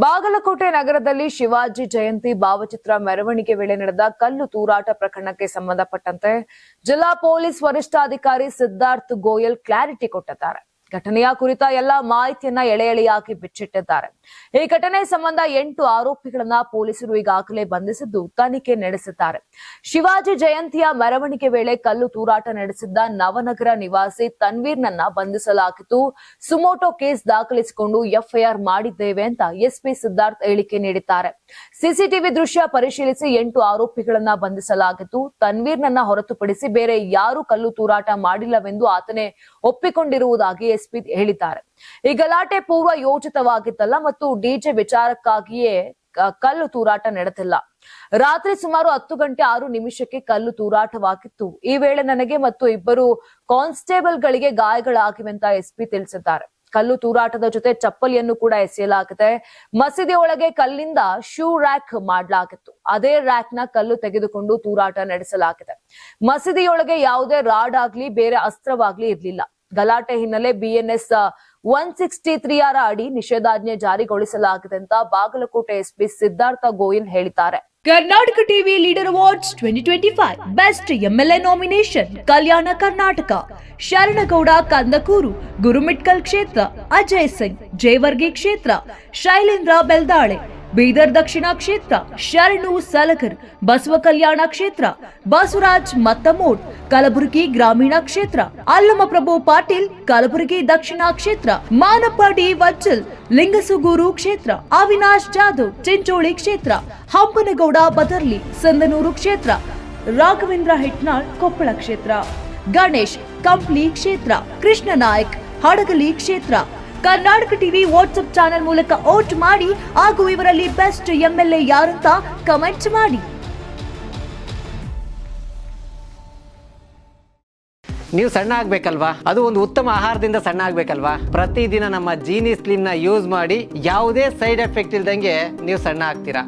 ಬಾಗಲಕೋಟೆ ನಗರದಲ್ಲಿ ಶಿವಾಜಿ ಜಯಂತಿ ಭಾವಚಿತ್ರ ಮೆರವಣಿಗೆ ವೇಳೆ ನಡೆದ ಕಲ್ಲು ತೂರಾಟ ಪ್ರಕರಣಕ್ಕೆ ಸಂಬಂಧಪಟ್ಟಂತೆ ಜಿಲ್ಲಾ ಪೊಲೀಸ್ ವರಿಷ್ಠಾಧಿಕಾರಿ ಸಿದ್ಧಾರ್ಥ್ ಗೋಯಲ್ ಕ್ಲಾರಿಟಿ ಕೊಟ್ಟಿದ್ದಾರೆ. ಘಟನೆಯ ಕುರಿತ ಎಲ್ಲ ಮಾಹಿತಿಯನ್ನ ಎಳೆ ಎಳೆಯಾಗಿ ಬಿಚ್ಚಿಟ್ಟಿದ್ದಾರೆ. ಈ ಘಟನೆ ಸಂಬಂಧ 8 ಆರೋಪಿಗಳನ್ನ ಪೊಲೀಸರು ಈಗಾಗಲೇ ಬಂಧಿಸಿದ್ದು ತನಿಖೆ ನಡೆಸಿದ್ದಾರೆ. ಶಿವಾಜಿ ಜಯಂತಿಯ ಮೆರವಣಿಗೆ ವೇಳೆ ಕಲ್ಲು ತೂರಾಟ ನಡೆಸಿದ್ದ ನವನಗರ ನಿವಾಸಿ ತನ್ವೀರ್ನನ್ನ ಬಂಧಿಸಲಾಗಿದ್ದು, ಸುಮೋಟೋ ಕೇಸ್ ದಾಖಲಿಸಿಕೊಂಡು ಎಫ್ಐಆರ್ ಮಾಡಿದ್ದೇವೆ ಅಂತ ಎಸ್ಪಿ ಸಿದ್ಧಾರ್ಥ್ ಹೇಳಿಕೆ ನೀಡಿದ್ದಾರೆ. ಸಿಸಿಟಿವಿ ದೃಶ್ಯ ಪರಿಶೀಲಿಸಿ 8 ಆರೋಪಿಗಳನ್ನ ಬಂಧಿಸಲಾಗಿದ್ದು, ತನ್ವೀರ್ನನ್ನ ಹೊರತುಪಡಿಸಿ ಬೇರೆ ಯಾರೂ ಕಲ್ಲು ತೂರಾಟ ಮಾಡಿಲ್ಲವೆಂದು ಆತನೇ ಒಪ್ಪಿಕೊಂಡಿರುವುದಾಗಿ ಎಸ್ಪಿ ಹೇಳಿದ್ದಾರೆ. ಈ ಗಲಾಟೆ ಪೂರ್ವ ಯೋಜಿತವಾಗಿದ್ದಲ್ಲ ಮತ್ತು ಡಿಜೆ ವಿಚಾರಕ್ಕಾಗಿಯೇ ಕಲ್ಲು ತೂರಾಟ ನಡೆದಿಲ್ಲ. ರಾತ್ರಿ ಸುಮಾರು 10 ಗಂಟೆ 6 ನಿಮಿಷಕ್ಕೆ ಕಲ್ಲು ತೂರಾಟವಾಗಿತ್ತು. ಈ ವೇಳೆ ನನಗೆ ಮತ್ತು 2 ಕಾನ್ಸ್ಟೇಬಲ್ಗಳಿಗೆ ಗಾಯಗಳಾಗಿವೆ ಅಂತ ಎಸ್ಪಿ ತಿಳಿಸಿದ್ದಾರೆ. ಕಲ್ಲು ತೂರಾಟದ ಜೊತೆ ಚಪ್ಪಲಿಯನ್ನು ಕೂಡ ಎಸೆಯಲಾಗಿದೆ. ಮಸೀದಿ ಒಳಗೆ ಕಲ್ಲಿಂದ ಶೂ ರ್ಯಾಕ್ ಮಾಡಲಾಗಿತ್ತು. ಅದೇ ರ್ಯಾಕ್ ನ ಕಲ್ಲು ತೆಗೆದುಕೊಂಡು ತೂರಾಟ ನಡೆಸಲಾಗಿದೆ. ಮಸೀದಿಯೊಳಗೆ ಯಾವುದೇ ರಾಡ್ ಆಗ್ಲಿ ಬೇರೆ ಅಸ್ತ್ರವಾಗ್ಲಿ ಇರಲಿಲ್ಲ. ಗಲಾಟೆ ಹಿನ್ನೆಲೆ BNS 163 ಅಡಿ ನಿಷೇಧಾಜ್ಞೆ ಜಾರಿಗೊಳಿಸಲಾಗಿದೆ ಅಂತ ಬಾಗಲಕೋಟೆ ಎಸ್ಪಿ ಸಿದ್ಧಾರ್ಥ ಗೋಯಲ್ ಹೇಳಿದ್ದಾರೆ. Karnataka TV leader awards 2025 best MLA nomination Kalyana Karnataka, Sharanagouda Kandakur Gurumitkal ಕ್ಷೇತ್ರ, ಅಜಯ್ ಸಿಂಗ್ ಜೇವರ್ಗಿ ಕ್ಷೇತ್ರ, ಶೈಲೇಂದ್ರ ಬೆಲ್ದಾಳೆ ಬೀದರ್ ದಕ್ಷಿಣ ಕ್ಷೇತ್ರ, ಶರಣು ಸಲಗರ್ ಬಸವ ಕಲ್ಯಾಣ ಕ್ಷೇತ್ರ, ಬಸವರಾಜ್ ಮತ್ತಮೋಡ್ ಕಲಬುರಗಿ ಗ್ರಾಮೀಣ ಕ್ಷೇತ್ರ, ಅಲ್ಲಮಪ್ರಭು ಪಾಟೀಲ್ ಕಲಬುರಗಿ ದಕ್ಷಿಣ ಕ್ಷೇತ್ರ, ಮಾನಪ್ಪ ಡಿ ವಜ್ಜಲ್ ಲಿಂಗಸುಗೂರು ಕ್ಷೇತ್ರ, ಅವಿನಾಶ್ ಜಾಧವ್ ಚಿಂಚೋಳಿ ಕ್ಷೇತ್ರ, ಹಂಪನಗೌಡ ಬದರ್ಲಿ ಸಂದನೂರು ಕ್ಷೇತ್ರ, ರಾಘವೇಂದ್ರ ಹಿಟ್ನಾಳ್ ಕೊಪ್ಪಳ ಕ್ಷೇತ್ರ, ಗಣೇಶ್ ಕಂಪ್ಲಿ ಕ್ಷೇತ್ರ, ಕೃಷ್ಣ ನಾಯಕ್ ಹಡಗಲಿ ಕ್ಷೇತ್ರ. ಕರ್ನಾಟಕ ಟಿವಿ ವಾಟ್ಸ್ಆಪ್ ಚಾನೆಲ್ ಮೂಲಕ ವೋಟ್ ಮಾಡಿ ಹಾಗೂ ಇವರಲ್ಲಿ ಬೆಸ್ಟ್ MLA ಯಾರಂತ ಕಮೆಂಟ್ ಮಾಡಿ. ನೀವು ಸಣ್ಣ ಆಗ್ಬೇಕಲ್ವಾ? ಅದು ಒಂದು ಉತ್ತಮ ಆಹಾರದಿಂದ ಸಣ್ಣ ಆಗ್ಬೇಕಲ್ವಾ? ಪ್ರತಿದಿನ ನಮ್ಮ ಜೀನಿ ಸ್ಲಿಮ್ ನ ಯೂಸ್ ಮಾಡಿ ಯಾವುದೇ ಸೈಡ್ ಎಫೆಕ್ಟ್ ಇಲ್ದಂಗೆ ನೀವು ಸಣ್ಣ ಆಗ್ತೀರಾ.